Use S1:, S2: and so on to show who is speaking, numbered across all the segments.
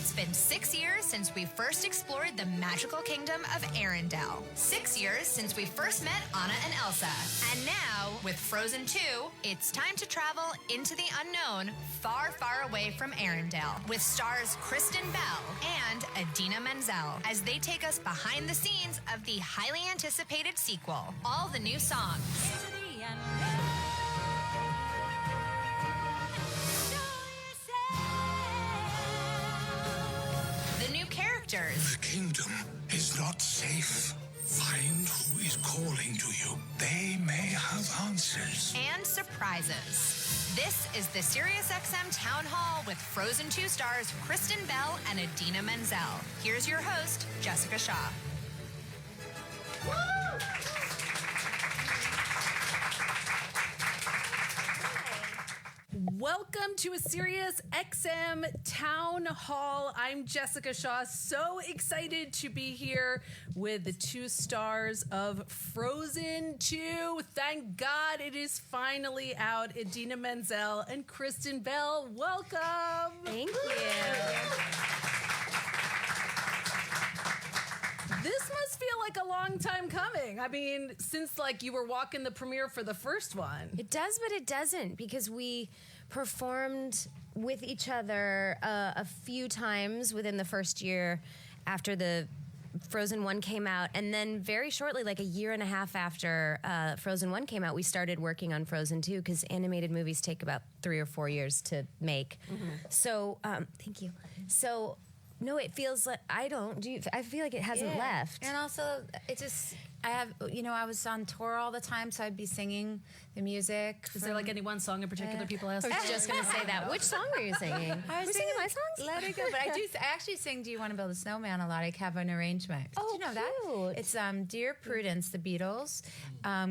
S1: It's been 6 years since we first explored the magical kingdom of Arendelle. 6 years since we first met Anna and Elsa. And now, with Frozen 2, it's time to travel into the unknown, far, far away from Arendelle, with stars Kristen Bell and Idina Menzel as they take us behind the scenes of the highly anticipated sequel. All the new songs. The new characters.
S2: The kingdom is not safe. Find who is calling to you. They may have answers.
S1: And surprises. This is the SiriusXM Town Hall with Frozen 2 stars Kristen Bell and Idina Menzel. Here's your host, Jessica Shaw. Woo!
S3: Welcome to a SiriusXM Town Hall. I'm Jessica Shaw. So excited to be here with the two stars of Frozen 2. Thank God it is finally out. Idina Menzel and Kristen Bell. Welcome.
S4: Thank you.
S3: This must feel like a long time coming. I mean, since you were walking the premiere for the first one.
S4: It does, but it doesn't, because we performed with each other a few times within the first year after the Frozen 1 came out. And then very shortly, like a year and a half after Frozen 1 came out, we started working on Frozen 2, because animated movies take about 3 or 4 years to make. Mm-hmm. So, thank you. So, no, it feels like I feel like it hasn't left.
S5: And also, I was on tour all the time, so I'd be singing the music.
S3: Is there any one song in particular people ask?
S4: I was just going to say that. Which song were you singing?
S5: I was
S4: singing my songs?
S5: Let It Go. But I actually sing Do You Want to Build a Snowman a lot. I have an arrangement.
S4: Oh,
S5: did you know that? It's Dear Prudence, the Beatles,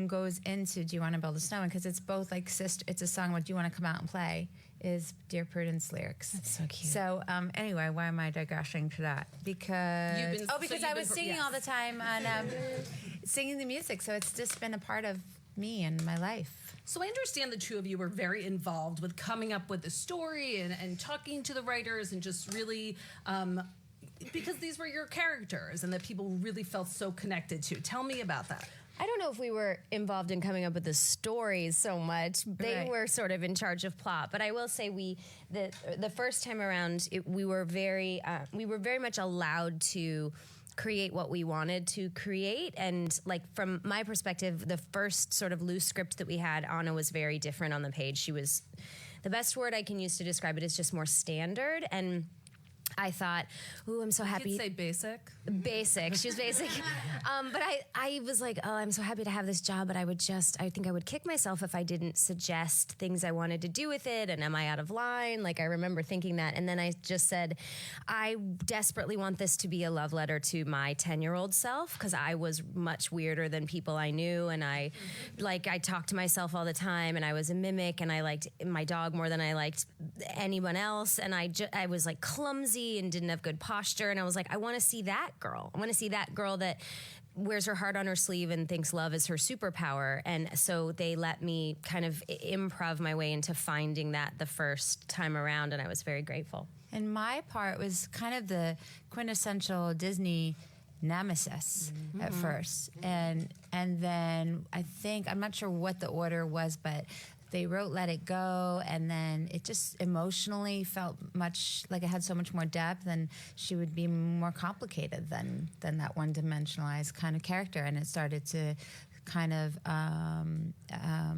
S5: goes into Do You Want to Build a Snowman, because it's both sister. It's a song what Do You Want to Come Out and Play is Dear Prudence lyrics.
S4: That's so cute.
S5: So anyway, why am I digressing to that? Because I was singing all the time and singing the music. So it's just been a part of me and my life.
S3: So I understand the two of you were very involved with coming up with the story and talking to the writers and just really, because these were your characters and that people really felt so connected to. Tell me about that.
S4: I don't know if we were involved in coming up with the stories so much. They were sort of in charge of plot. But I will say the first time around, we were very much allowed to create what we wanted to create. And from my perspective, the first sort of loose script that we had, Anna was very different on the page. She was, the best word I can use to describe it is just more standard. And I thought, ooh, I'm so happy.
S3: You could say basic.
S4: Basic. She was basic. But I was like, oh, I'm so happy to have this job, but I think I would kick myself if I didn't suggest things I wanted to do with it, and am I out of line? I remember thinking that, and then I just said, I desperately want this to be a love letter to my 10-year-old self, because I was much weirder than people I knew, and I talked to myself all the time, and I was a mimic, and I liked my dog more than I liked anyone else, and I was clumsy and didn't have good posture, and I was like, I want to see that girl. I want to see that girl that wears her heart on her sleeve and thinks love is her superpower. And so they let me kind of improv my way into finding that the first time around, and I was very grateful.
S5: And my part was kind of the quintessential Disney nemesis at first. And then I think, I'm not sure what the order was, but they wrote Let It Go, and then it just emotionally felt much like it had so much more depth, and she would be more complicated than that one-dimensionalized kind of character. And it started to kind of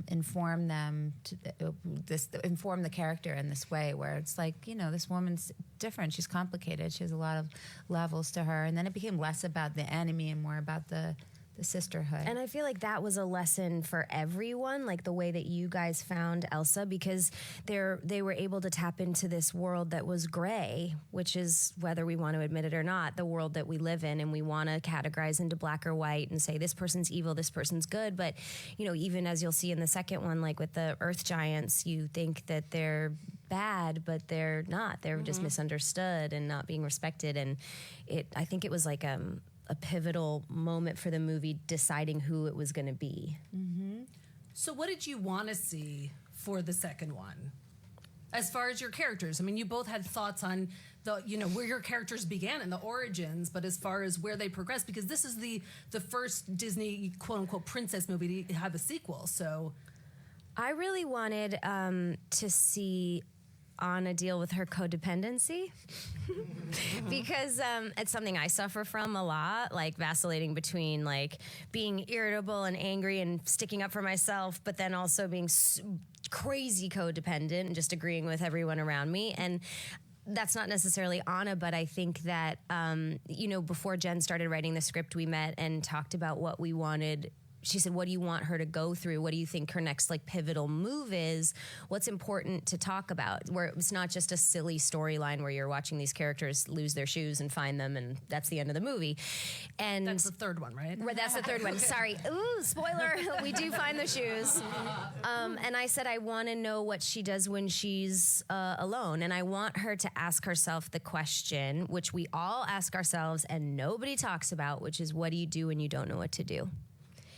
S5: inform the character in this way, where it's this woman's different. She's complicated. She has a lot of levels to her. And then it became less about the enemy and more about the sisterhood.
S4: And I feel like that was a lesson for everyone, the way that you guys found Elsa, because they were able to tap into this world that was gray, which is, whether we want to admit it or not, the world that we live in, and we want to categorize into black or white and say this person's evil, this person's good. But, even as you'll see in the second one, with the Earth Giants, you think that they're bad, but they're not. They're just misunderstood and not being respected. And I think it was a pivotal moment for the movie, deciding who it was going to be.
S3: Mm-hmm. So what did you want to see for the second one? As far as your characters, I mean, you both had thoughts on where your characters began and the origins, but as far as where they progress, because this is the first Disney quote unquote princess movie to have a sequel. So
S4: I really wanted to see Anna deal with her codependency because it's something I suffer from a lot, like vacillating between like being irritable and angry and sticking up for myself, but then also being crazy codependent and just agreeing with everyone around me. And that's not necessarily Anna, but I think that, before Jen started writing the script, we met and talked about what we wanted. She said, what do you want her to go through? What do you think her next like pivotal move is? What's important to talk about? Where it's not just a silly storyline where you're watching these characters lose their shoes and find them and that's the end of the movie. And
S3: that's the third one, right?
S4: That's the third one. Sorry. Ooh, spoiler. We do find the shoes. And I said, I want to know what she does when she's alone. And I want her to ask herself the question, which we all ask ourselves and nobody talks about, which is, what do you do when you don't know what to do?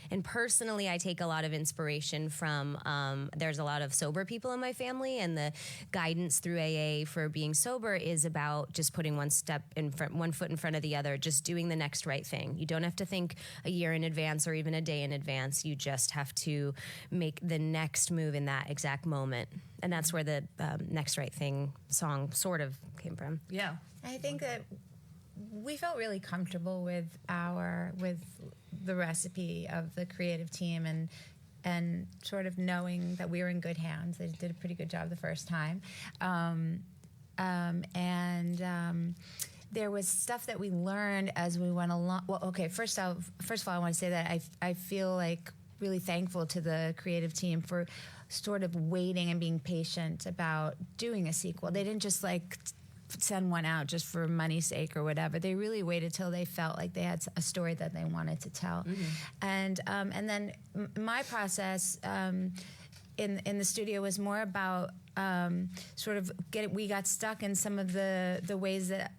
S4: And personally, I take a lot of inspiration from, there's a lot of sober people in my family, and the guidance through AA for being sober is about just putting one foot in front of the other, just doing the next right thing. You don't have to think a year in advance or even a day in advance. You just have to make the next move in that exact moment. And that's where the Next Right Thing song sort of came from.
S3: Yeah.
S5: I think that we felt really comfortable with the recipe of the creative team and sort of knowing that we were in good hands. They did a pretty good job the first time. There was stuff that we learned as we went along. Well, okay, first of all, I want to say that I feel like really thankful to the creative team for sort of waiting and being patient about doing a sequel. They didn't just like send one out just for money's sake or whatever. They really waited till they felt like they had a story that they wanted to tell. Mm-hmm. And then my process in the studio was more about we got stuck in some of the ways that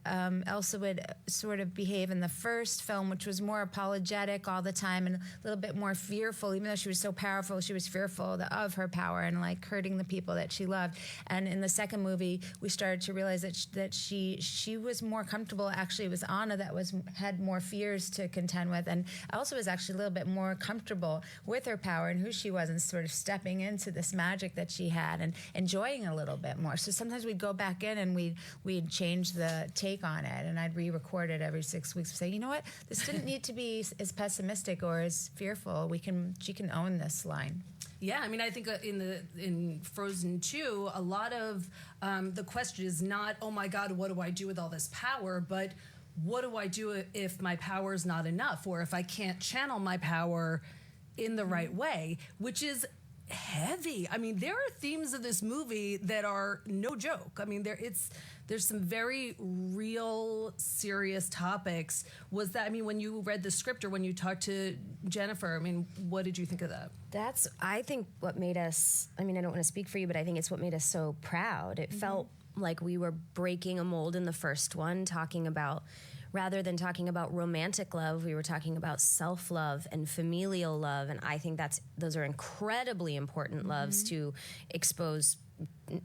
S5: Elsa would sort of behave in the first film, which was more apologetic all the time and a little bit more fearful. Even though she was so powerful, she was fearful of her power and like hurting the people that she loved. And in the second movie, we started to realize that she was more comfortable. Actually, it was Anna that had more fears to contend with, and Elsa was actually a little bit more comfortable with her power and who she was, and sort of stepping into this magic that she had and enjoying a little bit more. So sometimes we'd go back in and we'd change the take on it, and I'd re-record it every 6 weeks and say, you know what, this didn't need to be as pessimistic or as fearful. She can own this line.
S3: Yeah, I mean, I think in Frozen 2, a lot of the question is not, oh my God, what do I do with all this power, but what do I do if my power is not enough, or if I can't channel my power in the right way, which is heavy. I mean, there are themes of this movie that are no joke. I mean, there's some very real, serious topics. When you read the script or when you talked to Jennifer, I mean, what did you think of that?
S4: That's, I think, what made us, I mean, I don't want to speak for you, but I think it's what made us so proud. It felt like we were breaking a mold in the first one, rather than talking about romantic love, we were talking about self-love and familial love, and I think those are incredibly important loves to expose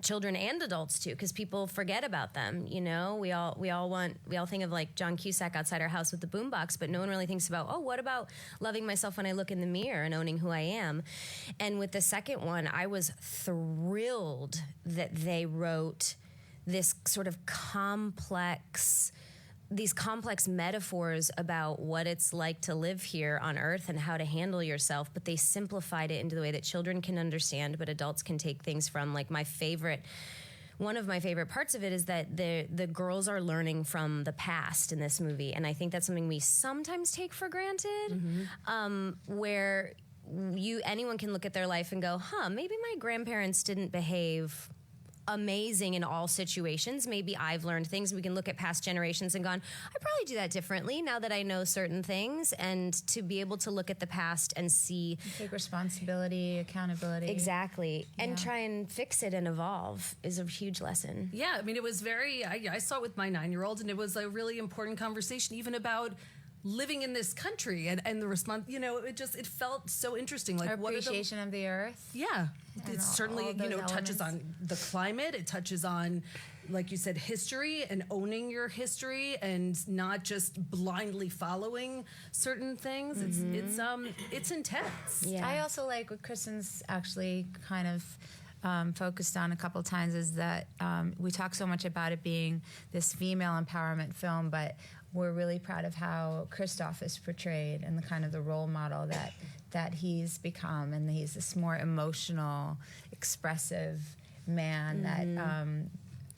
S4: children and adults to, because people forget about them. You know, we all think of like John Cusack outside our house with the boombox, but no one really thinks about, what about loving myself when I look in the mirror and owning who I am? And with the second one, I was thrilled that they wrote this sort of complex metaphors about what it's like to live here on Earth and how to handle yourself, but they simplified it into the way that children can understand, but adults can take things from. Like one of my favorite parts of it is that the girls are learning from the past in this movie, and I think that's something we sometimes take for granted, where anyone can look at their life and go, maybe my grandparents didn't behave amazing in all situations. Maybe I've learned things. We can look at past generations and gone, I probably do that differently now that I know certain things. And to be able to look at the past and see,
S5: take responsibility, accountability.
S4: Exactly. And try and fix it and evolve is a huge lesson.
S3: Yeah, I mean, it was I saw it with my 9-year-old, and it was a really important conversation, even about living in this country and the response, it felt so interesting. Like,
S5: appreciation of the earth.
S3: Yeah. It certainly, touches on the climate. It touches on like you said, history and owning your history and not just blindly following certain things. It's intense.
S4: Yeah.
S5: I also like what Kristen's actually kind of focused on a couple of times is that we talk so much about it being this female empowerment film, but we're really proud of how Christoph is portrayed and the kind of the role model that he's become, and he's this more emotional, expressive man that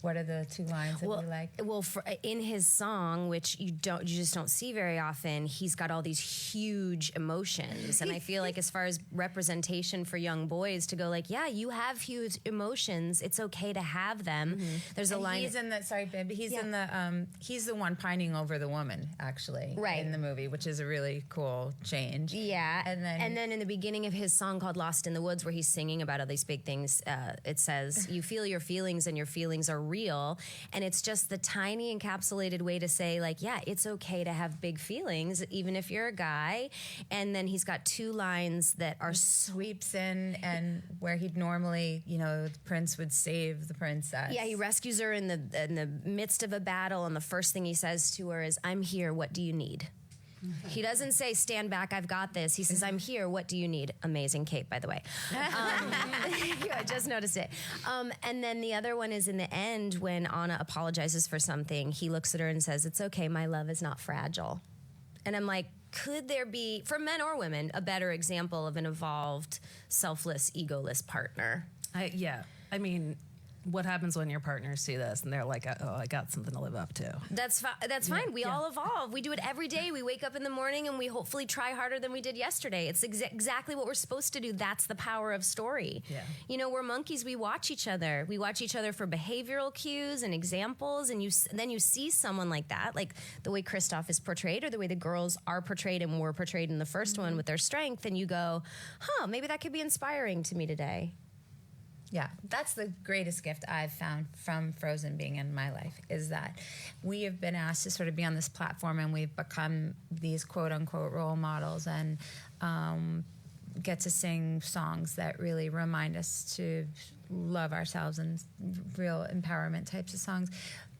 S5: what are the two lines that we like?
S4: Well, in his song, which you just don't see very often, he's got all these huge emotions, and I feel like as far as representation for young boys to go like, yeah, you have huge emotions. It's okay to have them. There's a line.
S5: He's in the babe. He's in the he's the one pining over the woman actually,
S4: right,
S5: in the movie, which is a really cool change.
S4: Yeah,
S5: and then
S4: in the beginning of his song called "Lost in the Woods," where he's singing about all these big things, it says, "You feel your feelings, and your feelings are real," and it's just the tiny encapsulated way to say like, yeah, it's okay to have big feelings even if you're a guy. And then he's got two lines that are
S5: sweeps in, and where he'd normally, the prince would save the princess.
S4: Yeah, he rescues her in the midst of a battle, and the first thing he says to her is, "I'm here, what do you need?" He doesn't say, "Stand back, I've got this." He says, "I'm here, what do you need?" Amazing cape, by the way. I just noticed it. And then the other one is in the end when Anna apologizes for something. He looks at her and says, "It's okay, my love is not fragile." And I'm like, could there be, for men or women, a better example of an evolved, selfless, egoless partner?
S3: I mean, what happens when your partners see this and they're like, "Oh, I got something to live up to"?
S4: That's fine. We all evolve. We do it every day. We wake up in the morning and we hopefully try harder than we did yesterday. It's exactly what we're supposed to do. That's the power of story.
S3: Yeah.
S4: We're monkeys. We watch each other. We watch each other for behavioral cues and examples. And then you see someone like that, like the way Christoph is portrayed, or the way the girls are portrayed and were portrayed in the first one with their strength. And you go, maybe that could be inspiring to me today.
S5: Yeah, that's the greatest gift I've found from Frozen being in my life, is that we have been asked to sort of be on this platform, and we've become these quote-unquote role models, and get to sing songs that really remind us to love ourselves, and real empowerment types of songs.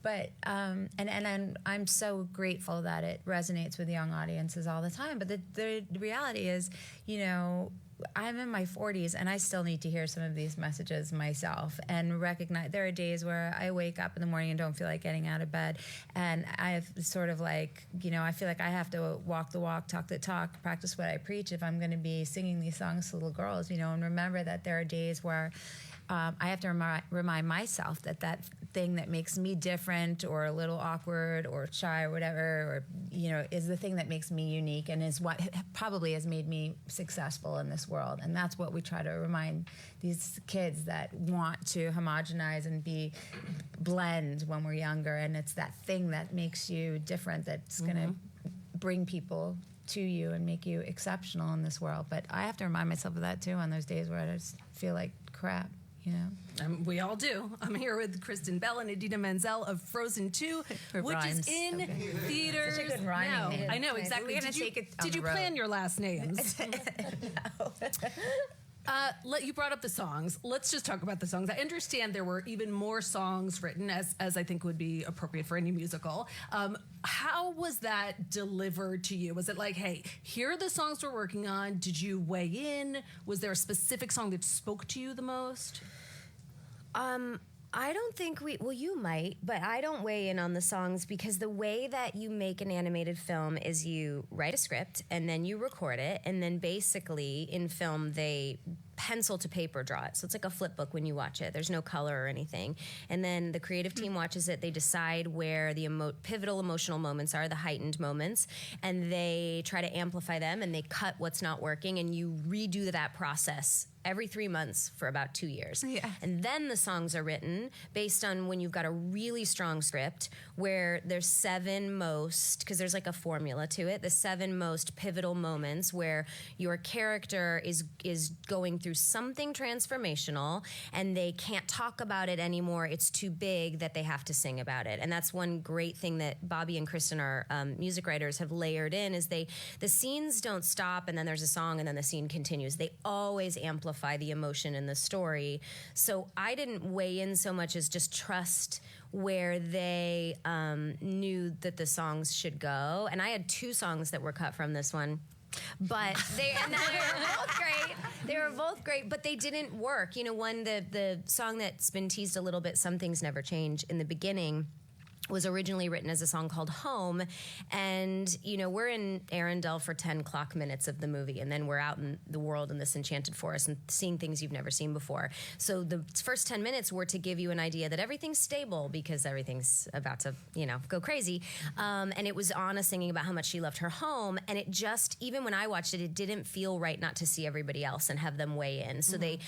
S5: But and I'm so grateful that it resonates with young audiences all the time. But the reality is, I'm in my 40s and I still need to hear some of these messages myself, and recognize there are days where I wake up in the morning and don't feel like getting out of bed, and I've sort of like, I feel like I have to walk the walk, talk the talk, practice what I preach if I'm going to be singing these songs to little girls, and remember that there are days where I have to remind myself that thing that makes me different or a little awkward or shy or whatever, or, is the thing that makes me unique and is what probably has made me successful in this world. And that's what we try to remind these kids that want to homogenize and blend when we're younger. And it's that thing that makes you different that's going to bring people to you and make you exceptional in this world. But I have to remind myself of that too on those days where I just feel like crap.
S3: We all do. I'm here with Kristen Bell and Idina Menzel of Frozen 2, which is in theaters.
S5: Such a good rhyming name.
S3: I know, exactly.
S5: We're going to take it on
S3: Did you
S5: the road.
S3: plan your last names?
S5: No.
S3: You brought up the songs. Let's just talk about the songs. I understand there were even more songs written, as I think would be appropriate for any musical. How was that delivered to you? Was it like, hey, here are the songs we're working on? Did you weigh in? Was there a specific song that spoke to you the most?
S4: I don't think you might, but I don't weigh in on the songs, because the way that you make an animated film is you write a script and then you record it, and then basically in film they pencil to paper draw it. So it's like a flip book when you watch it. There's no color or anything. And then the creative team watches it. They decide where the pivotal emotional moments are, the heightened moments, and they try to amplify them, and they cut what's not working, and you redo that process every 3 months for about 2 years.
S5: Yeah.
S4: And then the songs are written based on when you've got a really strong script where there's 7 most, because there's like a formula to it, the 7 most pivotal moments where your character is going through something transformational and they can't talk about it anymore. It's too big that they have to sing about it. And that's one great thing that Bobby and Kristen, our music writers, have layered in, is the scenes don't stop and then there's a song and then the scene continues. They always amplify the emotion in the story. So I didn't weigh in so much as just trust where they knew that the songs should go. And I had 2 songs that were cut from this one. But they were both great. They were both great, but they didn't work. You know, the song that's been teased a little bit, Some Things Never Change, in the beginning, was originally written as a song called Home. And, you know, we're in Arendelle for 10 clock minutes of the movie, and then we're out in the world in this enchanted forest and seeing things you've never seen before. So the first 10 minutes were to give you an idea that everything's stable because everything's about to, you know, go crazy. And it was Anna singing about how much she loved her home. And it just, even when I watched it, it didn't feel right not to see everybody else and have them weigh in. So they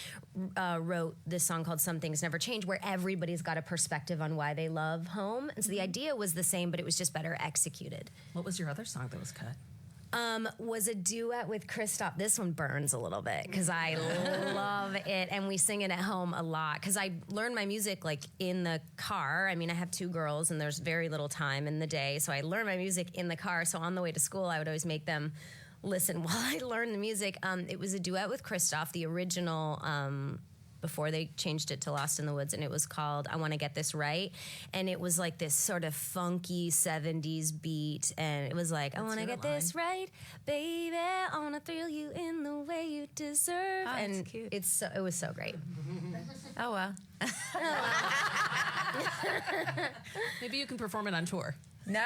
S4: wrote this song called Some Things Never Change, where everybody's got a perspective on why they love home. And so the idea was the same, but it was just better executed.
S3: What was your other song that was cut?
S4: Was a duet with Kristen. This one burns a little bit because I love it, and we sing it at home a lot because I learned my music like in the car. I mean, I have 2 girls and there's very little time in the day, so I learned my music in the car. So on the way to school, I would always make them listen while I learned the music. It was a duet with Christoph, the original, before they changed it to Lost in the Woods, and it was called I Want to Get This Right. And it was like this sort of funky 70s beat, and it was like, I want to get this right, baby, I want to thrill you in the way you deserve.
S5: Oh,
S4: and
S5: it's cute.
S4: It was so great.
S5: Oh, well.
S3: Maybe you can perform it on tour.
S5: No,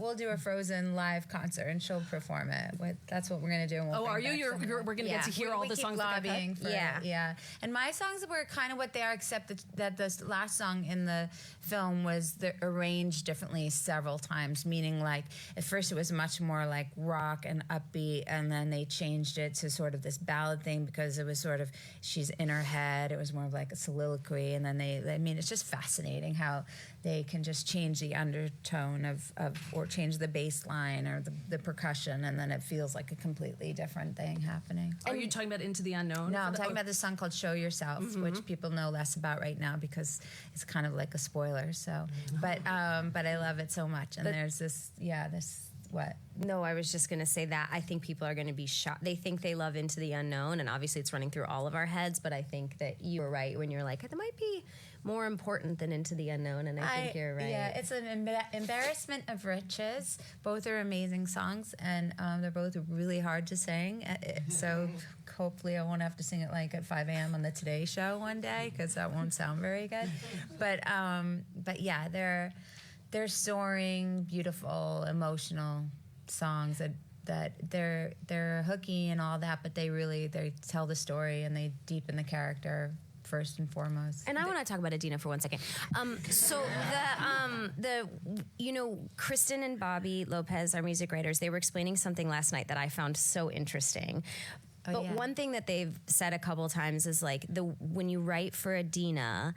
S5: we'll do a Frozen live concert, and she'll perform it. That's what we're gonna do. And we'll
S3: Are you? We're gonna get to hear all the songs that got cut?
S5: Yeah. And my songs were kind of what they are, except that this last song in the film was arranged differently several times. Meaning, like at first it was much more like rock and upbeat, and then they changed it to sort of this ballad thing because it was sort of she's in her head. It was more of like a soliloquy, and then it's just fascinating how they can just change the undertone of or change the bass line or the percussion, and then it feels like a completely different thing happening.
S3: Are you talking about Into the Unknown?
S5: No, I'm talking about this song called Show Yourself, which people know less about right now because it's kind of like a spoiler. So, but I love it so much. And there's this. What?
S4: No, I was just going to say that I think people are going to be shocked. They think they love Into the Unknown, and obviously it's running through all of our heads, but I think that you were right when you're like, it might be more important than Into the Unknown, and I think you're right.
S5: Yeah, it's an embarrassment of riches. Both are amazing songs, and they're both really hard to sing. So hopefully I won't have to sing it like at 5 a.m. on the Today Show one day, because that won't sound very good. But yeah, they're soaring, beautiful, emotional songs that they're hooky and all that, but they tell the story and they deepen the character first and foremost.
S4: And I want to talk about Idina for 1 second. So Kristen and Bobby Lopez, our music writers, they were explaining something last night that I found so interesting. But one thing that they've said a couple of times is like when you write for Idina,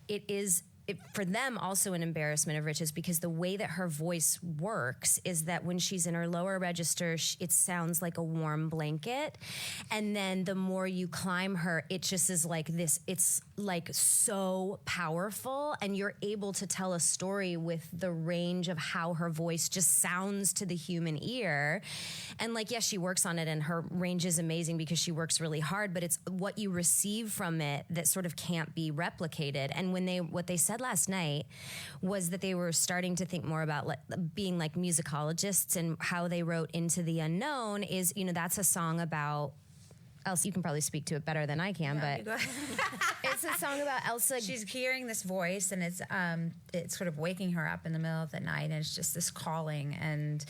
S4: it is for them also an embarrassment of riches because the way that her voice works is that when she's in her lower register, it sounds like a warm blanket. And then the more you climb her, it just is like this, it's like so powerful, and you're able to tell a story with the range of how her voice just sounds to the human ear. And like, yes, she works on it and her range is amazing because she works really hard, but it's what you receive from it that sort of can't be replicated. And what they said last night was that they were starting to think more about being like musicologists, and how they wrote Into the Unknown is, that's a song about Elsa. You can probably speak to it better than I can, but it's a song about Elsa.
S5: She's hearing this voice, and it's sort of waking her up in the middle of the night, and it's just this calling, and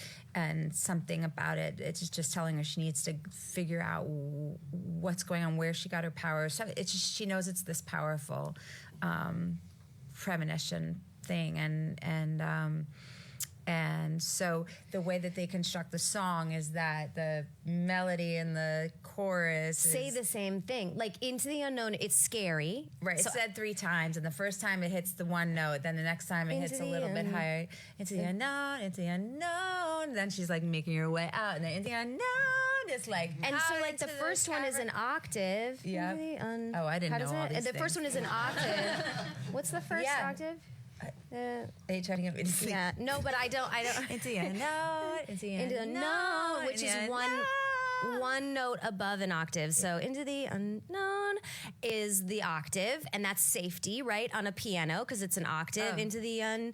S5: something about it. It's just telling her she needs to figure out what's going on, where she got her power. So it's just, she knows it's this powerful premonition thing, and so the way that they construct the song is that the melody and the chorus
S4: say the same thing. Like Into the Unknown, it's scary.
S5: Right, it's said 3 times, and the first time it hits the one note, then the next time it hits a little bit higher. Into the unknown, into the unknown. Then she's like making her way out, and then into the unknown. It's like,
S4: and so like the first one is an octave.
S5: Yeah. I didn't know all these
S4: The first one is an octave. What's the first octave?
S5: Are you trying to get me to sing?
S4: Yeah, no, but I don't.
S5: Into the unknown,
S4: Into the unknown, which is one. one note above an octave. So into the unknown is the octave, and that's safety, right? On a piano, because it's an octave. Into the unknown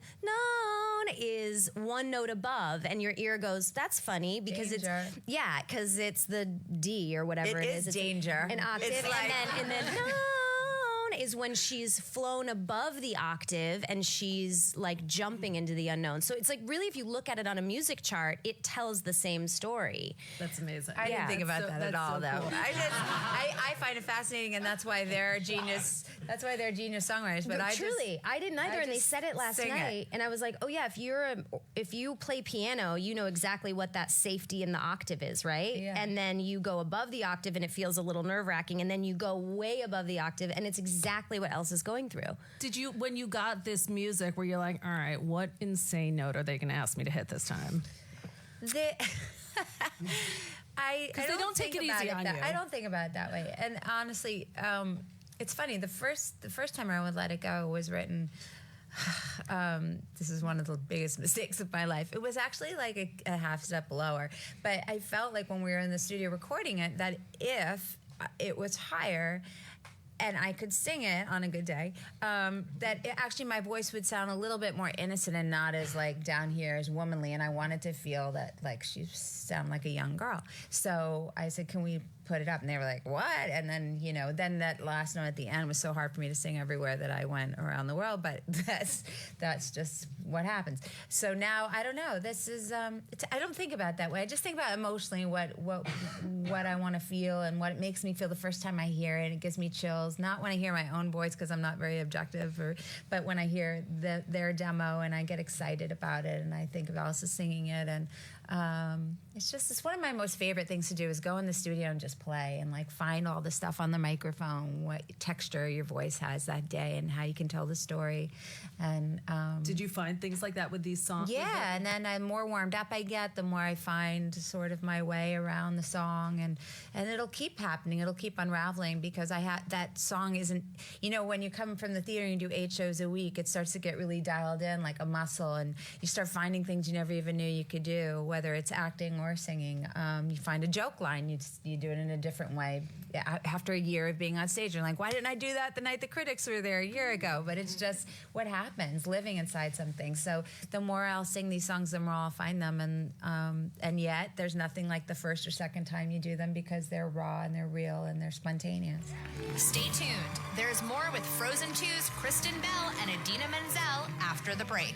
S4: is one note above, and your ear goes, that's funny, because
S5: Danger.
S4: because it's the D or whatever it is.
S5: It's danger.
S4: An octave,
S5: It's like-
S4: and then known is when she's flown above the octave and she's like jumping into the unknown. So it's like really, if you look at it on a music chart, it tells the same story.
S3: That's amazing.
S5: I didn't think about that at all, though.
S3: Cool.
S5: I find it fascifascinating, and that's why they're genius. That's why they're genius songwriters. But
S4: I didn't either, and they
S5: just
S4: said it last
S5: sing
S4: night,
S5: it.
S4: and I was like, oh yeah, if you play piano, you know exactly what that safety in the octave is, right?
S5: Yeah.
S4: And then you go above the octave, and it feels a little nerve wracking, and then you go way above the octave, and it's exactly what Elsa's going through.
S3: Did you, when you got this music, were you like, all right, what insane note are they going to ask me to hit this time?
S5: I
S3: they don't take it easy on you.
S5: I don't think about it that way. And honestly, it's funny. The first time around with "Let It Go" was written. This is one of the biggest mistakes of my life. It was actually like a half step lower, but I felt like when we were in the studio recording it, that if it was higher and I could sing it on a good day, that actually my voice would sound a little bit more innocent and not as like down here as womanly. And I wanted to feel that like she sounded like a young girl. So I said, can we put it up? And they were like, what? And then, then that last note at the end was so hard for me to sing everywhere that I went around the world, but that's just what happens. So now, I don't know, this is, I don't think about it that way. I just think about emotionally what I want to feel and what it makes me feel the first time I hear it. It gives me chills, not when I hear my own voice because I'm not very objective, but when I hear their demo and I get excited about it and I think of Elsa singing it, and it's one of my most favorite things to do is go in the studio and just play and like find all the stuff on the microphone, what texture your voice has that day and how you can tell the story. And
S3: Did you find things like that with these songs?
S5: yeah, and then the more warmed up I get, the more I find sort of my way around the song, and it'll keep happening. It'll keep unraveling because that song isn't, when you come from the theater and you do 8 shows a week, it starts to get really dialed in like a muscle, and you start finding things you never even knew you could do, whether it's acting or singing. You find a joke line, you do it in a different way. After a year of being on stage, you're like, why didn't I do that the night the critics were there a year ago? But it's just what happens, living inside something. So the more I'll sing these songs, the more I'll find them. And yet, there's nothing like the first or second time you do them because they're raw and they're real and they're spontaneous.
S1: Stay tuned. There's more with Frozen 2's Kristen Bell and Idina Menzel after the break.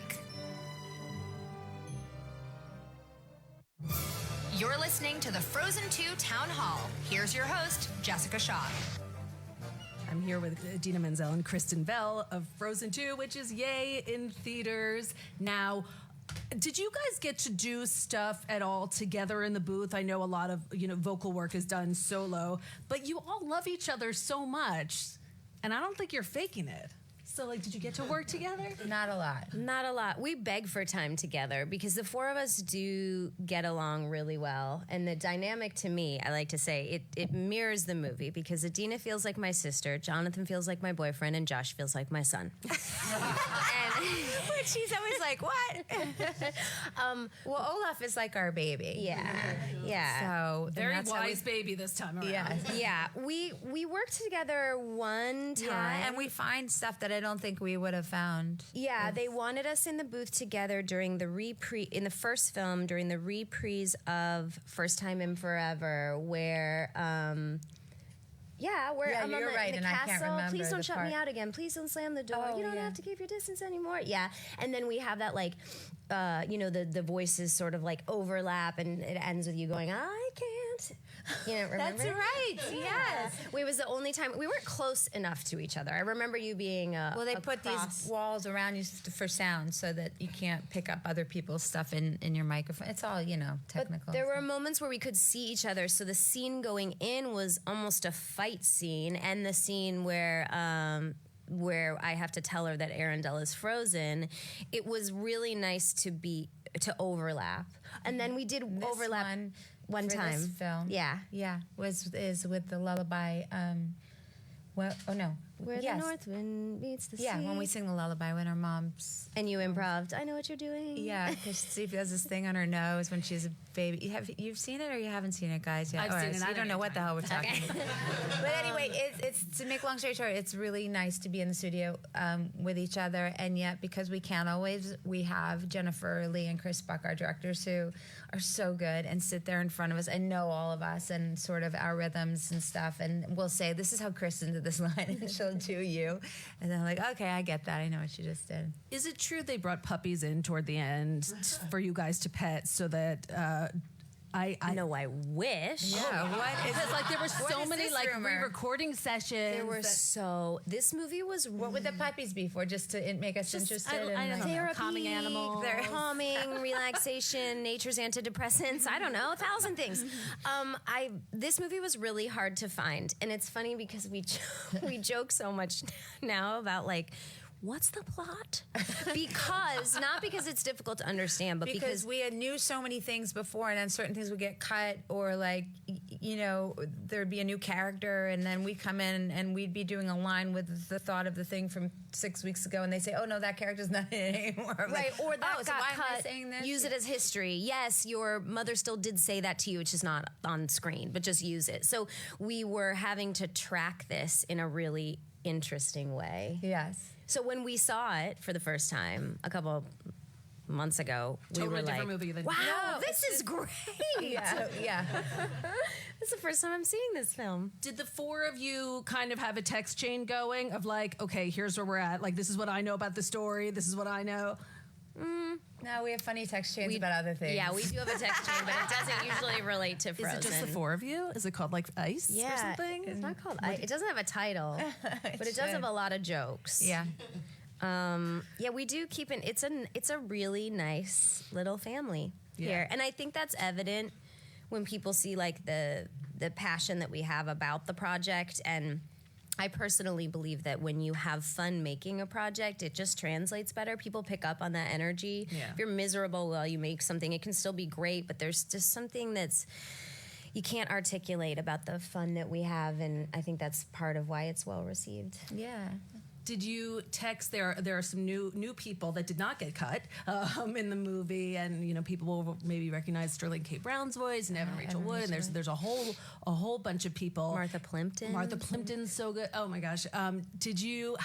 S1: You're listening to the Frozen 2 Town Hall. Here's your host, Jessica Shaw.
S3: I'm here with Idina Menzel and Kristen Bell of Frozen 2, which is yay in theaters now. Did you guys get to do stuff at all together in the booth? I know a lot of vocal work is done solo, but you all love each other so much, and I don't think you're faking it. So, did you get to work together?
S5: Not a lot.
S4: Not a lot. We beg for time together because the four of us do get along really well. And the dynamic to me, I like to say, it mirrors the movie because Idina feels like my sister, Jonathan feels like my boyfriend, and Josh feels like my son.
S5: But she's always like, what? Well, Olaf is like our baby.
S4: Yeah.
S5: So
S3: Very
S5: that's how
S3: wise baby this time around.
S5: Yeah.
S4: Yeah. We worked together one time.
S5: Yeah, and we find stuff that I don't think we would have found.
S4: Yeah, they wanted us in the booth together during the in the first film, during the reprise of First Time in Forever, where where I'm
S5: you're right,
S4: in
S5: and
S4: the
S5: I can't
S4: castle.
S5: remember
S4: Please don't
S5: the
S4: shut me
S5: part.
S4: out again. Please don't slam the door.
S5: Oh,
S4: You don't
S5: yeah.
S4: have to keep your distance anymore. Yeah, and then we have that the voices sort of like overlap, and it ends with you going, I can't. Remember?
S5: That's right. Yes.
S4: It was the only time we weren't close enough to each other. I remember you being
S5: Well, they put
S4: across.
S5: these walls around you for sound so that you can't pick up other people's stuff in your microphone. It's all, technical.
S4: But there were moments where we could see each other. So the scene going in was almost a fight scene, and the scene where I have to tell her that Arendelle is frozen, it was really nice to overlap. And then we did
S5: This
S4: overlap one
S5: for
S4: time.
S5: This film.
S4: Yeah.
S5: Yeah. Is with the lullaby.
S4: Where
S5: Yes.
S4: the north wind meets the sea.
S5: Yeah, when we sing the lullaby when our mom's.
S4: And you improv'd. I know what you're doing.
S5: Yeah, because Steve has this thing on her nose when she's a baby. You've seen it or you haven't seen it, guys? Yeah,
S3: I've seen it.
S5: So
S3: I
S5: you don't know what the hell we're talking about. But anyway, it's to make long story short, it's really nice to be in the studio with each other, and yet because we can't always, we have Jennifer Lee and Chris Buck, our directors, who are so good and sit there in front of us and know all of us and sort of our rhythms and stuff, and we'll say, this is how Kristen did this line, and she'll do you, and then like, okay, I get that, I know what she just did.
S3: Is it true they brought puppies in toward the end for you guys to pet so that I
S4: know I wish.
S5: Yeah, what is
S3: because like there were so
S5: is
S3: many
S5: this
S3: like
S5: rumor?
S3: re-recording sessions.
S4: There were this movie was
S5: What would the puppies be for? Just to make us interested in
S3: I don't know,
S4: therapy,
S3: calming animals.
S4: They're calming, relaxation, nature's antidepressants. I don't know, 1,000 things. This movie was really hard to find, and it's funny because we joke so much now about like, what's the plot? Not because it's difficult to understand, but
S5: because we had knew so many things before, and then certain things would get cut, or like, there'd be a new character, and then we'd come in and we'd be doing a line with the thought of the thing from 6 weeks ago, and they say, oh no, that character's not in it anymore. I'm
S4: right,
S5: like,
S4: or that
S5: so
S4: got
S5: why am I
S4: cut.
S5: saying this?
S4: Use it as history. Yes, your mother still did say that to you, it's just not on screen, but just use it. So we were having to track this in a really interesting way.
S5: Yes.
S4: So when we saw it for the first time a couple months ago, we were
S3: different
S4: like,
S3: movie than
S4: wow,
S5: No,
S4: this is great.
S5: Yeah.
S4: This is the first time I'm seeing this film.
S3: Did the four of you kind of have a text chain going of like, okay, here's where we're at. Like, this is what I know about the story. This is what I know.
S5: No, we have funny text chains about other things.
S4: Yeah, we do have a text chain, but it doesn't usually relate to Frozen.
S3: Is it just the four of you? Is it called like Ice or something?
S4: It's not called. It doesn't have a title, but it does have a lot of jokes.
S5: Yeah.
S4: Yeah, we do keep it. It's a really nice little family here, and I think that's evident when people see like the passion that we have about the project. And I personally believe that when you have fun making a project, it just translates better. People pick up on that energy.
S3: Yeah.
S4: If you're miserable while you make something, it can still be great, but there's just something that's you can't articulate about the fun that we have, and I think that's part of why it's well received.
S5: Yeah.
S3: Did you text? There are some new people that did not get cut in the movie, and people will maybe recognize Sterling K. Brown's voice and Evan Rachel Wood, and there's a whole bunch of people.
S4: Martha Plimpton's
S3: so good. Oh my gosh! Did you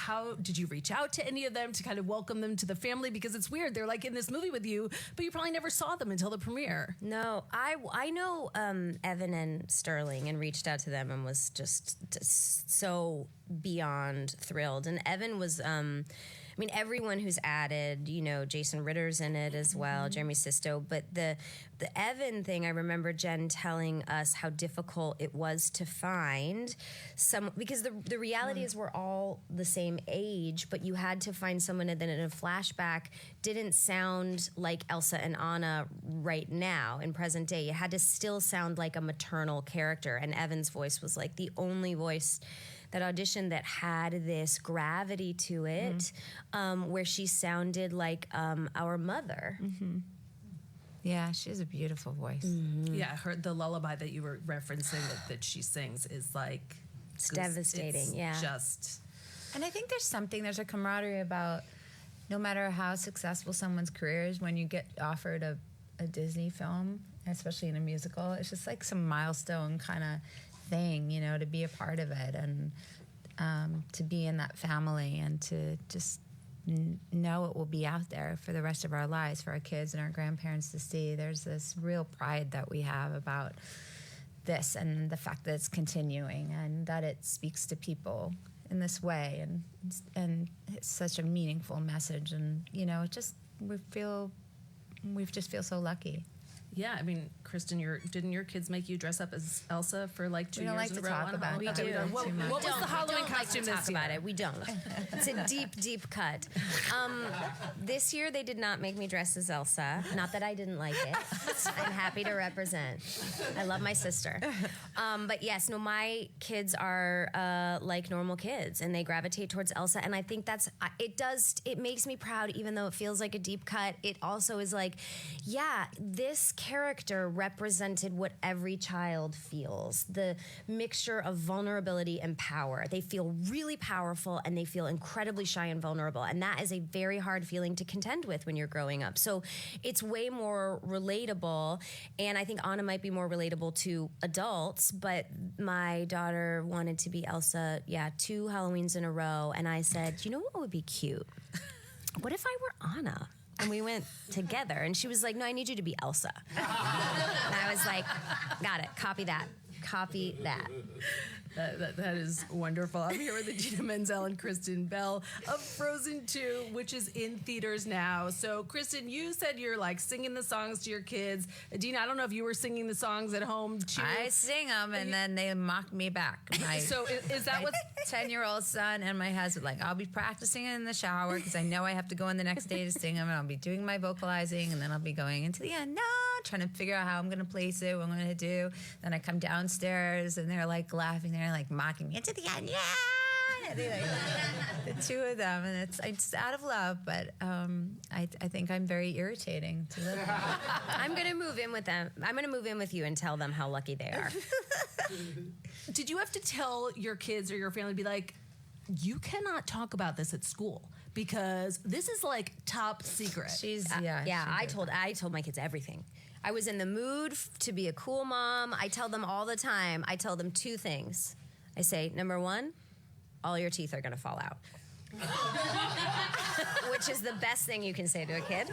S3: reach out to any of them to kind of welcome them to the family? Because it's weird, they're like in this movie with you, but you probably never saw them until the premiere.
S4: No, I know Evan and Sterling and reached out to them and was just so beyond thrilled. And Evan was everyone who's added, Jason Ritter's in it as well, Jeremy Sisto, but the Evan thing, I remember Jen telling us how difficult it was to find some, because the reality is we're all the same age, but you had to find someone that in a flashback didn't sound like Elsa and Anna right now in present day. It had to still sound like a maternal character, and Evan's voice was like the only voice that audition that had this gravity to it, where she sounded like our mother.
S5: Mm-hmm. Yeah, she has a beautiful voice.
S4: Mm-hmm.
S3: Yeah, the lullaby that you were referencing that she sings is like
S4: it's devastating.
S3: It's just.
S5: And I think there's a camaraderie about no matter how successful someone's career is, when you get offered a Disney film, especially in a musical, it's just like some milestone kind of thing, to be a part of it, and to be in that family, and to just know it will be out there for the rest of our lives for our kids and our grandparents to see. There's this real pride that we have about this, and the fact that it's continuing, and that it speaks to people in this way, and it's such a meaningful message, and we just feel so lucky.
S3: Yeah, I mean, Kristen, didn't your kids make you dress up as Elsa for like 2
S5: We don't
S3: years
S5: like
S3: in
S5: to
S3: a row?
S5: talk about it.
S4: We do.
S3: What was the Halloween costume
S4: talk
S3: this year?
S4: about it. We don't. It's a deep, deep cut. This year they did not make me dress as Elsa. Not that I didn't like it. I'm happy to represent. I love my sister. But yes, no, my kids are like normal kids, and they gravitate towards Elsa. And I think it makes me proud, even though it feels like a deep cut. It also is like, yeah, this character represented what every child feels, the mixture of vulnerability and power. They feel really powerful and they feel incredibly shy and vulnerable. And that is a very hard feeling to contend with when you're growing up. So it's way more relatable. And I think Anna might be more relatable to adults, but my daughter wanted to be Elsa, 2 Halloweens in a row. And I said, you know what would be cute? What if I were Anna? And we went together, and she was like, no, I need you to be Elsa. And I was like, got it, copy that.
S3: That is wonderful. I'm here with Idina Menzel and Kristen Bell of Frozen 2, which is in theaters now. So, Kristen, you said you're like singing the songs to your kids. Idina, I don't know if you were singing the songs at home too.
S5: I sing them, and then they mock me back.
S3: So is that what
S5: 10-year-old son and my husband, like, I'll be practicing in the shower because I know I have to go in the next day to sing them, and I'll be doing my vocalizing, and then I'll be going into the unknown, trying to figure out how I'm going to place it, what I'm going to do. Then I come downstairs, and they're like laughing. They're like mocking me into the unknown. The two of them, and it's out of love, but I think I'm very irritating to live with.
S4: I'm going to move in with them. I'm going to move in with you and tell them how lucky they are.
S3: Did you have to tell your kids or your family, be like, you cannot talk about this at school because this is like top secret?
S4: I told my kids everything. I was in the mood to be a cool mom. I tell them all the time. I tell them 2 things. I say, number 1, all your teeth are going to fall out. Which is the best thing you can say to a kid.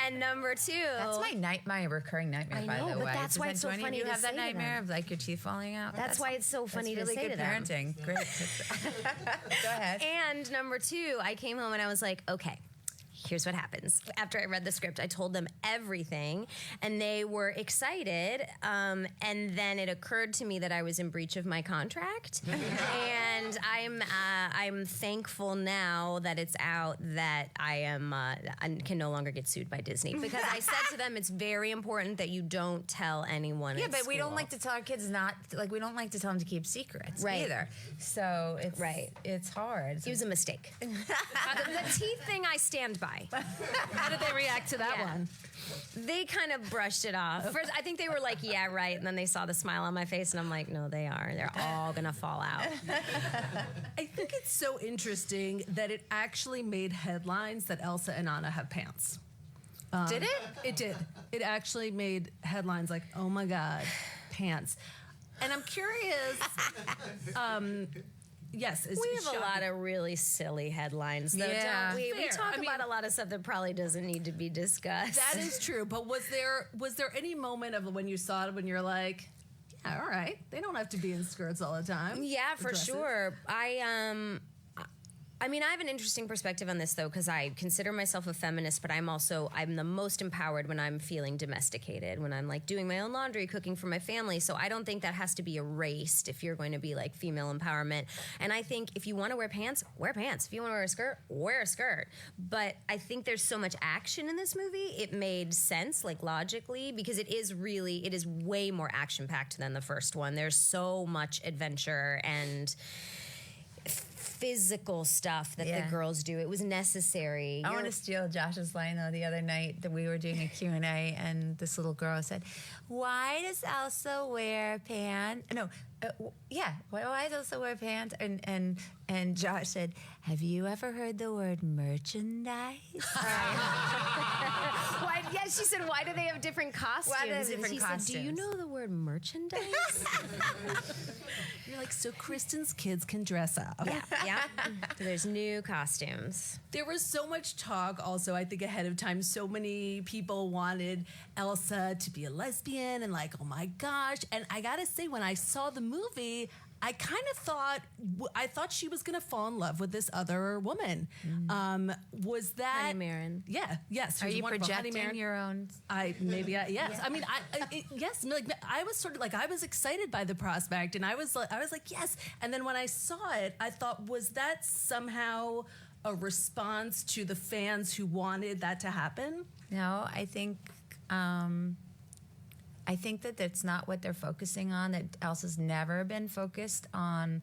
S4: And number 2...
S5: That's my recurring nightmare,
S4: I know,
S5: by the way.
S4: but that's why it's so funny
S5: you
S4: to
S5: have that
S4: say to
S5: nightmare
S4: them.
S5: of like your teeth falling out?
S4: That's why it's so funny
S5: really
S4: to say
S5: good
S4: to them.
S5: parenting. Great. Go ahead.
S4: And number 2, I came home and I was like, okay, here's what happens. After I read the script, I told them everything, and they were excited. And then it occurred to me that I was in breach of my contract, and I'm thankful now that it's out that I can no longer get sued by Disney, because I said to them, it's very important that you don't tell anyone.
S5: Yeah,
S4: at
S5: but we don't
S4: school.
S5: like to tell our kids we don't like to tell them to keep secrets
S4: Right.
S5: either. So it's it's hard.
S4: It was a mistake. The teeth thing, I stand by.
S3: How did they react to that one?
S4: They kind of brushed it off. First, I think they were like, yeah, right. And then they saw the smile on my face, and I'm like, no, they are. They're all going to fall out.
S3: I think it's so interesting that it actually made headlines that Elsa and Anna have pants.
S5: Did it?
S3: It did. It actually made headlines like, oh my God, pants. And I'm curious... Yes,
S4: We have a lot of really silly headlines, though,
S5: Yeah.
S4: don't we? We
S3: Fair.
S4: talk
S3: I mean-
S4: about a lot of stuff that probably doesn't need to be discussed.
S3: That is true, but was there any moment of when you saw it when you're like, yeah, all right, they don't have to be in skirts all the time?
S4: Yeah, for
S3: Dresses.
S4: sure. I mean, I have an interesting perspective on this, though, because I consider myself a feminist, but I'm the most empowered when I'm feeling domesticated, when I'm like doing my own laundry, cooking for my family. So I don't think that has to be erased if you're going to be like female empowerment. And I think if you want to wear pants, wear pants. If you want to wear a skirt. But I think there's so much action in this movie. It made sense, like logically, because it is way more action packed than the first one. There's so much adventure and physical stuff that the girls do. It was necessary.
S5: I want to steal Josh's line, though. The other night that we were doing a Q&A, and this little girl said, why does Elsa wear pants? No, why does Elsa wear pants? And Josh said, have you ever heard the word merchandise?
S4: Why, yeah, she said, why do they have different costumes?
S5: Why do they have
S4: And
S5: different
S4: he said, do you
S5: costumes?
S4: know the word merchandise?
S3: You're like, so Kristen's kids can dress up.
S4: Yeah. So there's new costumes.
S3: There was so much talk also, I think, ahead of time. So many people wanted Elsa to be a lesbian and like, oh my gosh. And I gotta say, when I saw the movie, I kind of thought she was gonna fall in love with this other woman. Was that
S4: Honey Marin.
S3: Yeah, yes. she
S5: Are
S3: was
S5: you
S3: wonderful. Honey
S5: projecting
S3: Marin.
S5: your own?
S3: Yes. I mean, yes. Like, I was sort of like, I was excited by the prospect, and I was like, yes. And then when I saw it, I thought, was that somehow a response to the fans who wanted that to happen?
S5: No, I think that that's not what they're focusing on. That Elsa's never been focused on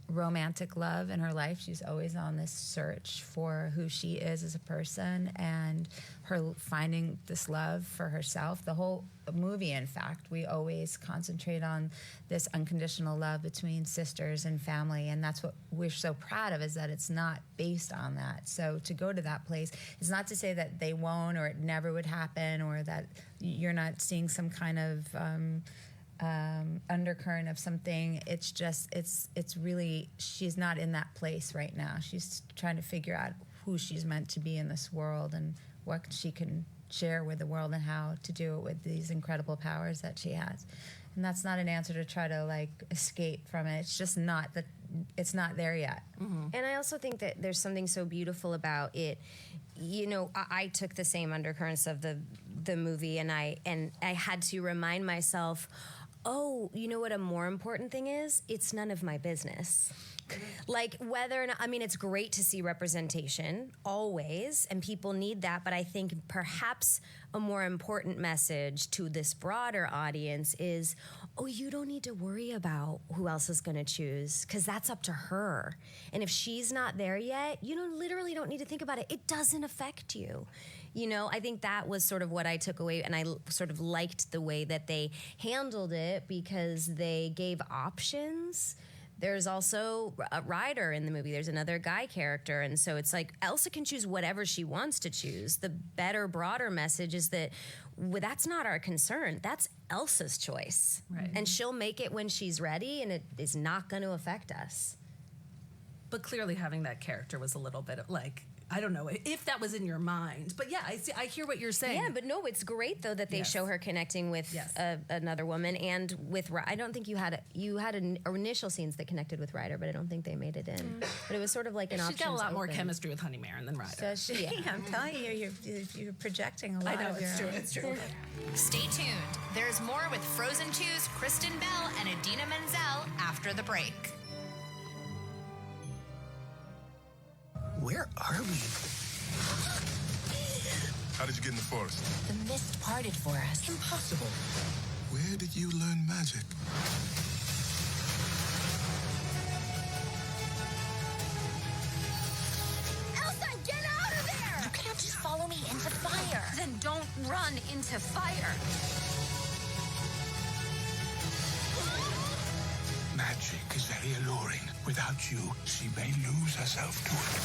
S5: romantic love in her life. She's always on this search for who she is as a person and her finding this love for herself. The whole movie, in fact, we always concentrate on this unconditional love between sisters and family, and that's what we're so proud of, is that it's not based on that. So to go to that place is not to say that they won't or it never would happen or that you're not seeing some kind of undercurrent of something. It's just, it's really, she's not in that place right now. She's trying to figure out who she's meant to be in this world and what she can share with the world and how to do it with these incredible powers that she has. And that's not an answer to try to like escape from it. It's just not that, it's not there yet.
S4: Mm-hmm. And I also think that there's something so beautiful about it. You know, I took the same undercurrents of the movie, and I had to remind myself, oh, you know what a more important thing is? It's none of my business. Like whether or not, I mean, it's great to see representation always, and people need that. But I think perhaps a more important message to this broader audience is, oh, you don't need to worry about who else is going to choose, because that's up to her. And if she's not there yet, you literally don't need to think about it. It doesn't affect you. You know, I think that was sort of what I took away, and I sort of liked the way that they handled it because they gave options. There's also a Ryder in the movie. There's another guy character. And so it's like Elsa can choose whatever she wants to choose. The better, broader message is that that's not our concern. That's Elsa's choice.
S3: Right.
S4: And she'll make it when she's ready, and it is not going to affect us.
S3: But clearly having that character was a little bit of like, I don't know if that was in your mind. But yeah, I hear what you're saying.
S4: Yeah, but no, it's great though that they
S3: Yes.
S4: show her connecting with
S3: Yes.
S4: another woman and with. I don't think you had initial scenes that connected with Ryder, but I don't think they made it in. But it was sort of like an
S3: She's
S4: option.
S3: got a lot more chemistry with Honeymarin than Ryder.
S5: Does she? I'm telling you, you're projecting a lot.
S3: I know,
S5: of your
S3: it's true,
S5: own.
S3: it's true.
S1: Stay tuned. There's more with Frozen 2's Kristen Bell and Idina Menzel after the break.
S2: Where are we?
S6: How did you get in the forest?
S7: The mist parted for us.
S2: Impossible. Where did you learn magic?
S7: Elsa, get out of there! You cannot just follow me into fire. Then don't run into fire.
S2: Magic is very alluring. Without you, she may lose herself to it.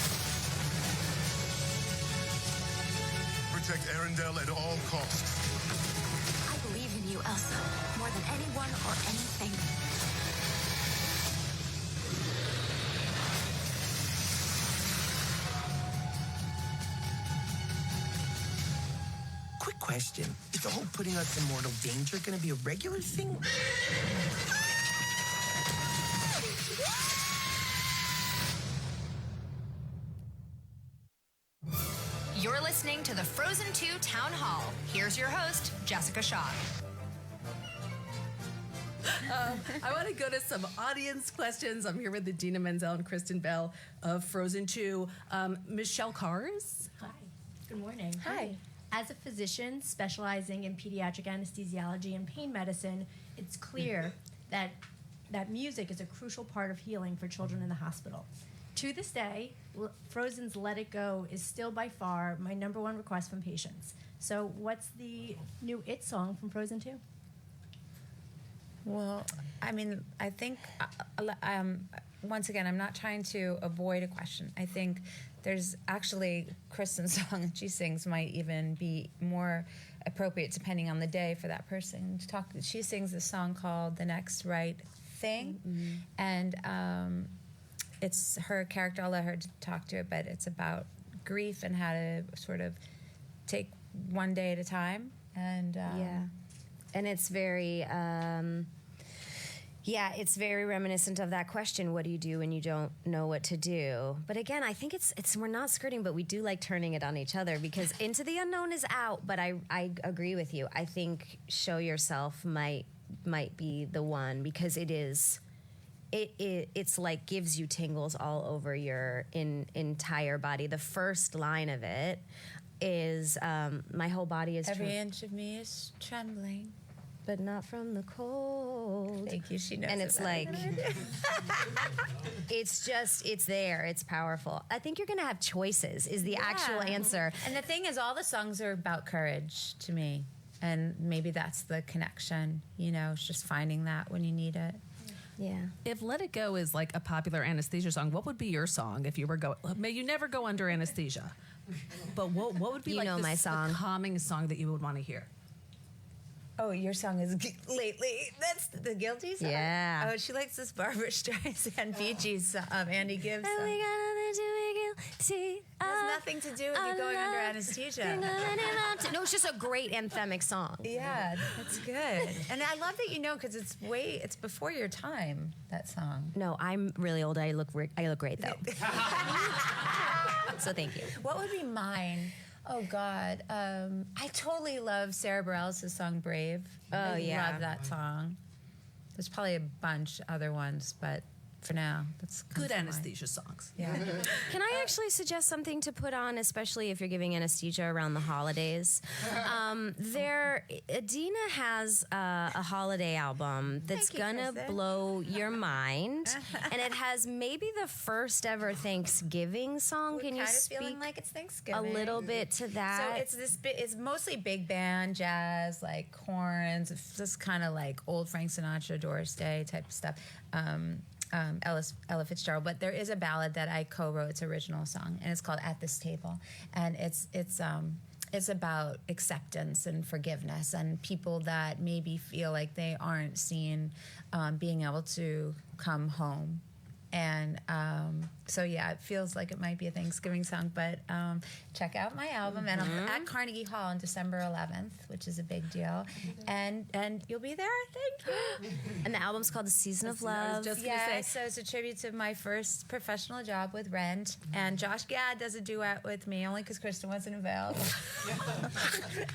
S6: Protect Arendelle at all costs.
S7: I believe in you, Elsa, more than anyone or anything.
S8: Quick question. Is the whole putting us in mortal danger going to be a regular thing?
S1: You're listening to the Frozen 2 Town Hall. Here's your host, Jessica Shaw.
S3: I want to go to some audience questions. I'm here with Idina Menzel and Kristen Bell of Frozen 2. Michelle Cars.
S9: Hi. Good morning.
S4: Hi.
S9: As a physician specializing in pediatric anesthesiology and pain medicine, it's clear that music is a crucial part of healing for children in the hospital. To this day, Frozen's Let It Go is still by far my number one request from patients. So what's the new It song from Frozen 2?
S5: Well, I mean, I think, once again, I'm not trying to avoid a question. I think there's actually Kristen's song that she sings might even be more appropriate depending on the day for that person to talk. She sings this song called The Next Right Thing, and it's her character. I'll let her talk to it, but it's about grief and how to sort of take one day at a time. And
S4: And it's very, it's very reminiscent of that question, what do you do when you don't know what to do? But again, I think it's we're not skirting, but we do like turning it on each other because Into the Unknown is out, but I agree with you. I think Show Yourself might be the one because it's like gives you tingles all over your entire body. The first line of it is my whole body is
S5: every inch of me is trembling.
S4: but not from the cold.
S5: Thank you. She knows.
S4: And it's like, it's there. It's powerful. I think you're going to have choices is the actual answer.
S5: And the thing is, all the songs are about courage to me. And maybe that's the connection, it's just finding that when you need it.
S4: Yeah.
S3: If Let It Go is like a popular anesthesia song, what would be your song if you were going? May you never go under anesthesia. But what would be
S4: my song.
S3: the calming song that you would want to hear?
S5: Oh, your song is Lately. That's the Guilty song?
S4: Yeah.
S5: Oh, she likes this Barbara Streisand Bee Gees Andy Gibbs song.
S4: It
S5: has nothing to do with you going under anesthesia.
S4: No, it's just a great anthemic song.
S5: Yeah, that's good. And I love that because it's before your time, that song.
S4: No, I'm really old. I look great though. So thank you.
S5: What would be mine? Oh God, I totally love Sarah Bareilles' song "Brave." I love that song. There's probably a bunch other ones, but for now, that's
S3: good anesthesia songs.
S5: Yeah.
S4: Can I actually suggest something to put on, especially if you're giving anesthesia around the holidays? Idina has a holiday album that's gonna blow your mind, and it has maybe the first ever Thanksgiving song. Can you speak
S5: feeling like it's Thanksgiving
S4: a little bit to that? So
S5: it's mostly big band jazz, like horns. It's just kind of like old Frank Sinatra, Doris Day type of stuff. Ella Fitzgerald, but there is a ballad that I co-wrote. It's an original song, and it's called "At This Table," and it's about acceptance and forgiveness, and people that maybe feel like they aren't seen being able to come home. And it feels like it might be a Thanksgiving song, but check out my album. And I'm at Carnegie Hall on December 11th, which is a big deal. And you'll be there, thank you.
S4: And the album's called The Season of Love.
S5: So it's a tribute to my first professional job with Rent. And Josh Gad does a duet with me, only because Kristen wasn't available.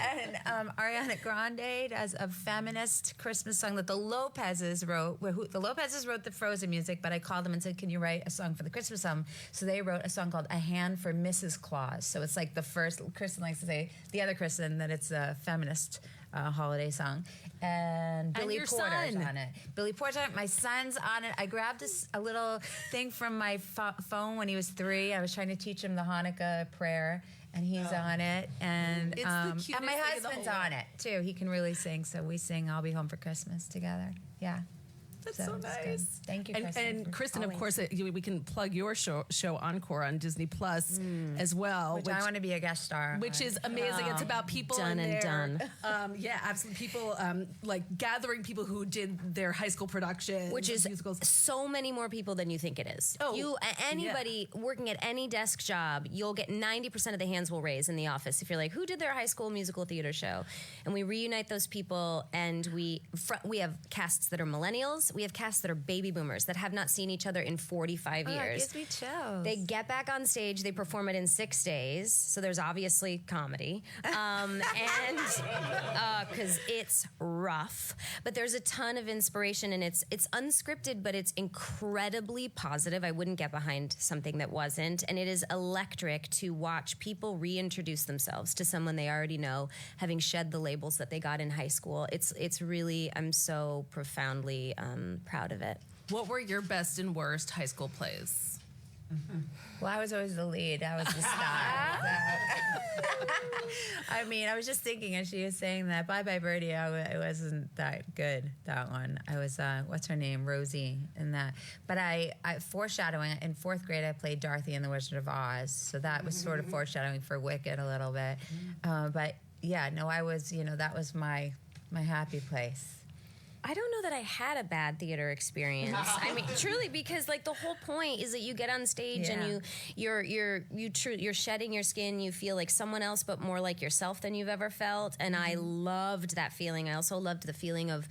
S5: And Ariana Grande does a feminist Christmas song that the Lopez's wrote. The Lopez's wrote the Frozen music, but I called them and said, can you write a song for the Christmas album? So they wrote a song called A Hand for Mrs. Claus. So it's like the first, Kristen likes to say, the other Kristen, that it's a feminist holiday song. And Billy Porter's on it. Billy Porter's on it. My son's on it. I grabbed a little thing from my phone when he was 3. I was trying to teach him the Hanukkah prayer. And he's on it, and my husband's on it too. He can really sing, so we sing "I'll Be Home for Christmas" together. Yeah.
S3: That's so nice.
S5: Thank you, Kristen.
S3: And Kristen, of course, we can plug your show Encore on Disney Plus as well.
S5: Which I want to be a guest star.
S3: Which is amazing. It's about people
S4: done and done.
S3: Yeah, absolutely. People like gathering people who did their high school production,
S4: which is
S3: musicals.
S4: So many more people than you think it is. Anybody working at any desk job, you'll get 90% of the hands will raise in the office if you're like, who did their high school musical theater show? And we reunite those people, and we have casts that are millennials. We have casts that are baby boomers that have not seen each other in 45 years.
S5: It gives me chills.
S4: They get back on stage, they perform it in 6 days, so there's obviously comedy, and because it's rough, but there's a ton of inspiration, and it's unscripted, but it's incredibly positive. I wouldn't get behind something that wasn't, and it is electric to watch people reintroduce themselves to someone they already know, having shed the labels that they got in high school. It's really, I'm so profoundly proud of it.
S3: What were your best and worst high school plays?
S5: Well, I was always the lead. I was the star. I mean, I was just thinking as she was saying that, Bye Bye Birdie, it wasn't that good, that one. I was, what's her name, Rosie, in that. But I foreshadowing, in 4th grade, I played Dorothy in The Wizard of Oz. So that was sort of foreshadowing for Wicked a little bit. But yeah, no, I was, that was my happy place.
S4: I don't know that I had a bad theater experience. I mean, truly, because like the whole point is that you get on stage and you're shedding your skin. You feel like someone else, but more like yourself than you've ever felt. And I loved that feeling. I also loved the feeling of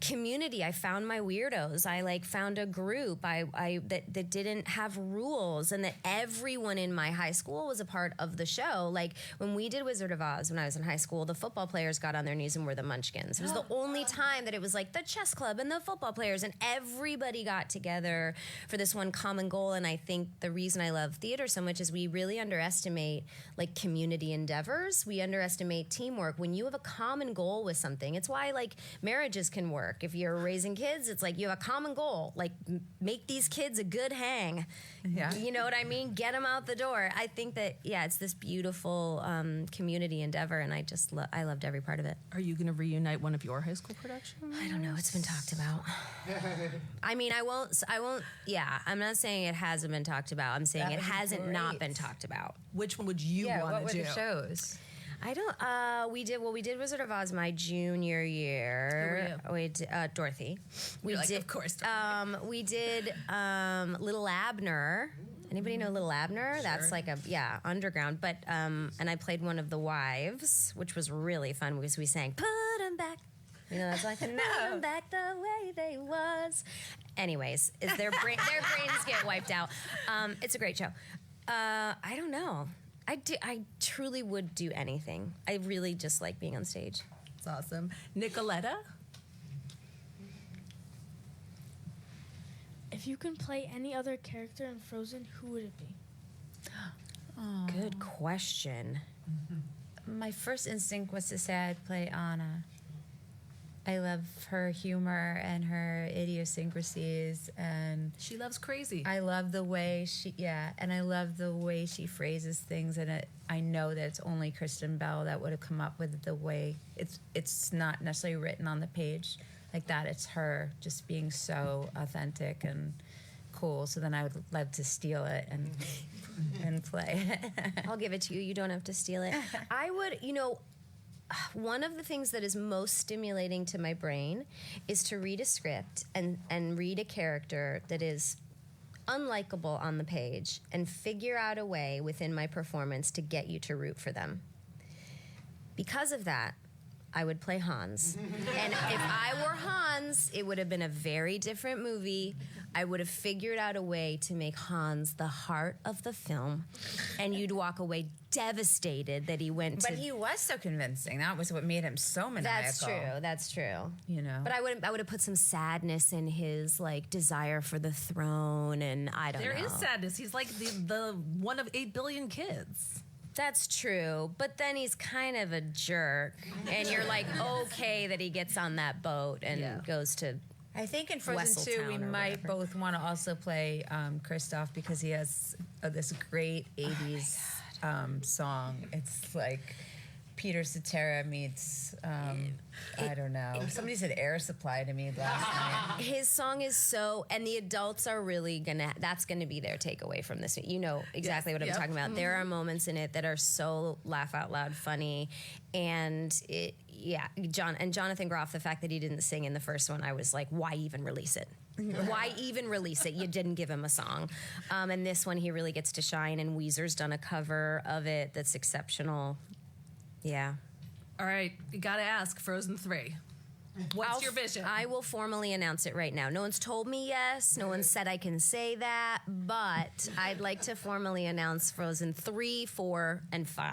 S4: community. I found my weirdos. I like found a group that didn't have rules, and that everyone in my high school was a part of the show. Like when we did Wizard of Oz when I was in high school, the football players got on their knees and were the Munchkins. It was the only time that it was like the the chess club and the football players, and everybody got together for this one common goal. And I think the reason I love theater so much is we really underestimate like community endeavors. We underestimate teamwork. When you have a common goal with something, it's why like marriages can work. If you're raising kids, it's like you have a common goal, like make these kids a good hang.
S5: Yeah.
S4: You know what I mean? Get them out the door. I think that, yeah, it's this beautiful community endeavor, and I just I loved every part of it.
S3: Are you going to reunite one of your high school productions?
S4: I don't know. It's been talked about. I mean, I won't, yeah, I'm not saying it hasn't been talked about. I'm saying
S5: That
S4: it
S5: would be
S4: hasn't not
S5: great.
S4: been talked about.
S3: Which one would you
S5: Yeah, what
S3: want
S5: were
S3: to do?
S5: the shows?
S4: I don't. We did Wizard of Oz my junior year.
S3: Who were
S4: We did Dorothy. We
S3: You're like,
S4: did,
S3: of course, Dorothy.
S4: we did Little Abner. Anybody know Little Abner?
S3: Sure.
S4: That's like underground. But and I played one of the wives, which was really fun because we sang "Put 'Em Back." You know, that's like "Put 'em back the way they was." Anyways, their brains get wiped out. It's a great show. I don't know. I truly would do anything. I really just like being on stage.
S3: It's awesome. Nicoletta?
S10: If you can play any other character in Frozen, who would it be?
S4: Good question.
S5: My first instinct was to say I'd play Anna. I love her humor and her idiosyncrasies, and
S3: She loves crazy.
S5: I love the way I love the way she phrases things, and I know that it's only Kristen Bell that would have come up with the way it's not necessarily written on the page like that. It's her just being so authentic and cool. So then I would love to steal it and play.
S4: I'll give it to you. You don't have to steal it. I would, one of the things that is most stimulating to my brain is to read a script and read a character that is unlikable on the page and figure out a way within my performance to get you to root for them. Because of that, I would play Hans. And if I were Hans, it would have been a very different movie. I would have figured out a way to make Hans the heart of the film, and you'd walk away devastated that he went to...
S5: But he was so convincing. That was what made him so maniacal.
S4: That's true.
S5: You know.
S4: But I would have put some sadness in his like desire for the throne, and I don't know.
S3: There is sadness. He's like the one of 8 billion kids.
S4: That's true, but then he's kind of a jerk, and you're like, okay that he gets on that boat and goes to...
S5: I think in Frozen 2, we
S4: Wesseltown or
S5: might
S4: whatever.
S5: both want to also play Kristoff because he has this great 80s song. It's like Peter Cetera meets, I don't know. Somebody said Air Supply to me last night.
S4: His song is so, and the adults are really that's gonna be their takeaway from this. You know exactly what I'm talking about. There are moments in it that are so laugh out loud funny, and Jonathan Groff, the fact that he didn't sing in the first one, I was like, why even release it? Why even release it? You didn't give him a song. And this one, he really gets to shine, and Weezer's done a cover of it that's exceptional. Yeah.
S3: All right, you got to ask Frozen 3. What's your vision?
S4: I will formally announce it right now. No one's told me yes. No one said I can say that. But I'd like to formally announce Frozen 3, 4, and 5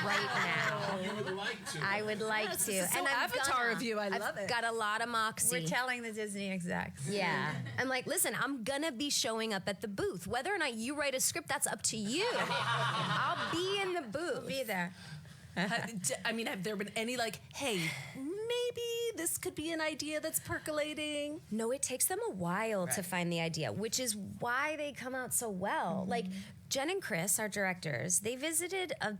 S4: right now.
S2: You would like to.
S4: I would like to.
S3: So
S4: and I'm
S3: Avatar of you. I love it.
S4: Got a lot of moxie.
S5: We're telling the Disney execs.
S4: Yeah. I'm like, listen, I'm going to be showing up at the booth. Whether or not you write a script, that's up to you. I'll be in the booth.
S5: We'll be there.
S3: I mean, have there been any like, hey, maybe this could be an idea that's percolating?
S4: No, it takes them a while to find the idea, which is why they come out so well.
S3: Mm-hmm.
S4: Like Jen and Chris, our directors, they visited a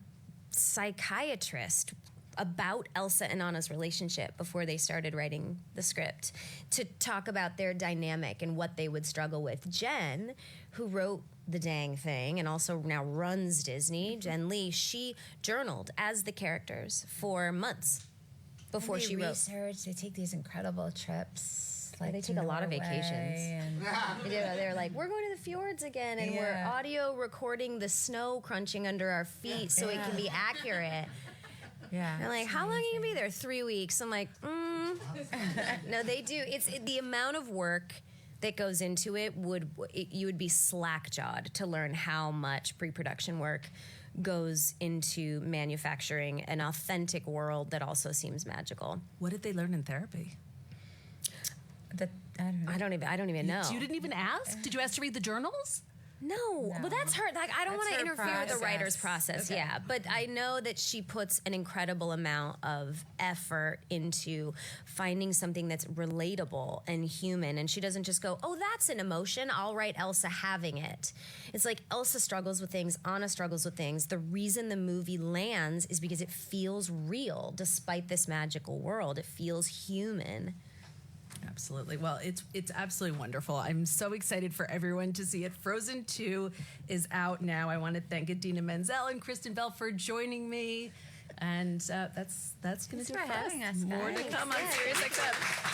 S4: psychiatrist about Elsa and Anna's relationship before they started writing the script to talk about their dynamic and what they would struggle with. Jen, who wrote the dang thing and also now runs Disney, Jen Lee, she journaled as the characters for months before she wrote.
S5: They take these incredible trips. Like
S4: they take a lot of vacations. They're like, we're going to the fjords again, and we're audio recording the snow crunching under our feet so it can be accurate.
S5: Yeah.
S4: They're like, how long are you gonna be there? 3 weeks. I'm like, No, they do. It's the amount of work that goes into it you would be slack-jawed to learn how much pre-production work goes into manufacturing an authentic world that also seems magical.
S3: What did they learn in therapy?
S4: I don't even know.
S3: You didn't even ask? Did you ask to read the journals?
S4: No, but that's her. Like, I don't
S5: That's
S4: want to
S5: her
S4: interfere with the
S5: process.
S4: writer's process.
S3: Okay.
S4: Yeah, but I know that she puts an incredible amount of effort into finding something that's relatable and human. And she doesn't just go, "Oh, that's an emotion. I'll write Elsa having it." It's like Elsa struggles with things. Anna struggles with things. The reason the movie lands is because it feels real, despite this magical world. It feels human.
S3: Absolutely. Well, it's absolutely wonderful. I'm so excited for everyone to see it. Frozen 2 is out now. I want to thank Idina Menzel and Kristen Bell for joining me. And that's going to do it
S5: for
S3: for us.
S5: having us,
S3: More to
S5: guys.
S3: come on SiriusXM.